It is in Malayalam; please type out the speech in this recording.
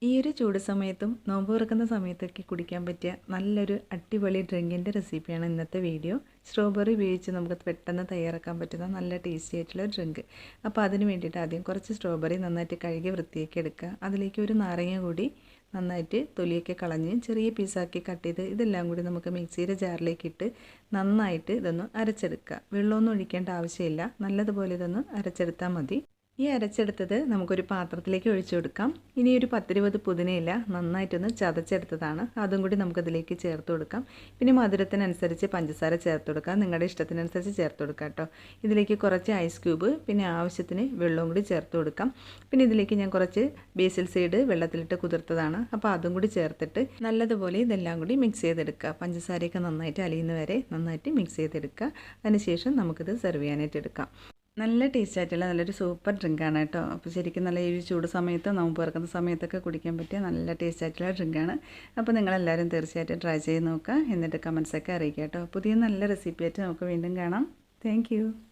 ഈ ഒരു ചൂട് സമയത്തും നോമ്പ് തുറക്കുന്ന സമയത്തൊക്കെ കുടിക്കാൻ പറ്റിയ നല്ലൊരു അടിപൊളി ഡ്രിങ്കിൻ്റെ റെസിപ്പിയാണ് ഇന്നത്തെ വീഡിയോ. സ്ട്രോബെറി ഉപയോഗിച്ച് നമുക്ക് പെട്ടെന്ന് തയ്യാറാക്കാൻ പറ്റുന്ന നല്ല ടേസ്റ്റി ആയിട്ടുള്ള ഡ്രിങ്ക്. അപ്പോൾ അതിന് വേണ്ടിയിട്ട് ആദ്യം കുറച്ച് സ്ട്രോബെറി നന്നായിട്ട് കഴുകി വൃത്തിയാക്കി എടുക്കുക. അതിലേക്ക് ഒരു നാരങ്ങ കൂടി നന്നായിട്ട് തൊലിയൊക്കെ കളഞ്ഞ് ചെറിയ പീസാക്കി കട്ട് ചെയ്ത് ഇതെല്ലാം കൂടി നമുക്ക് മിക്സിയുടെ ജാറിലേക്ക് ഇട്ട് നന്നായിട്ട് ഇതൊന്ന് അരച്ചെടുക്കുക. വെള്ളമൊന്നും ഒഴിക്കേണ്ട ആവശ്യമില്ല, നല്ലതുപോലെ ഇതൊന്ന് അരച്ചെടുത്താൽ മതി. ഈ അരച്ചെടുത്തത് നമുക്കൊരു പാത്രത്തിലേക്ക് ഒഴിച്ചു കൊടുക്കാം. ഇനി ഒരു 10-20 പുതിനയില നന്നായിട്ടൊന്ന് ചതച്ചെടുത്തതാണ്, അതും കൂടി നമുക്കതിലേക്ക് ചേർത്ത് കൊടുക്കാം. പിന്നെ മധുരത്തിനനുസരിച്ച് പഞ്ചസാര ചേർത്ത് കൊടുക്കാം, നിങ്ങളുടെ ഇഷ്ടത്തിനനുസരിച്ച് ചേർത്ത് കൊടുക്കാം കേട്ടോ. ഇതിലേക്ക് കുറച്ച് ഐസ് ക്യൂബ് പിന്നെ ആവശ്യത്തിന് വെള്ളവും കൂടി ചേർത്ത് കൊടുക്കാം. പിന്നെ ഇതിലേക്ക് ഞാൻ കുറച്ച് ബേസിൽ സീഡ് വെള്ളത്തിലിട്ട് കുതിർത്തതാണ്, അപ്പോൾ അതും കൂടി ചേർത്തിട്ട് നല്ലതുപോലെ ഇതെല്ലാം കൂടി മിക്സ് ചെയ്തെടുക്കുക. പഞ്ചസാരയൊക്കെ നന്നായിട്ട് അലിയുന്നവരെ നന്നായിട്ട് മിക്സ് ചെയ്തെടുക്കുക. അതിനുശേഷം നമുക്കിത് സെർവ് ചെയ്യാനായിട്ട് എടുക്കാം. നല്ല ടേസ്റ്റ് ആയിട്ടുള്ള നല്ലൊരു സൂപ്പർ ഡ്രിങ്കാണ് കേട്ടോ. അപ്പോൾ ശരിക്കും നല്ല ഈ ചൂട് സമയത്ത് നോമ്പ് തുറക്കുന്ന സമയത്തൊക്കെ കുടിക്കാൻ പറ്റിയ നല്ല ടേസ്റ്റ് ആയിട്ടുള്ള ഡ്രിങ്കാണ്. അപ്പോൾ നിങ്ങളെല്ലാവരും തീർച്ചയായിട്ടും ട്രൈ ചെയ്ത് നോക്കുക, എന്നിട്ട് കമൻസൊക്കെ അറിയിക്കുക കേട്ടോ. പുതിയ നല്ല റെസിപ്പി ആയിട്ട് നമുക്ക് വീണ്ടും കാണാം. താങ്ക്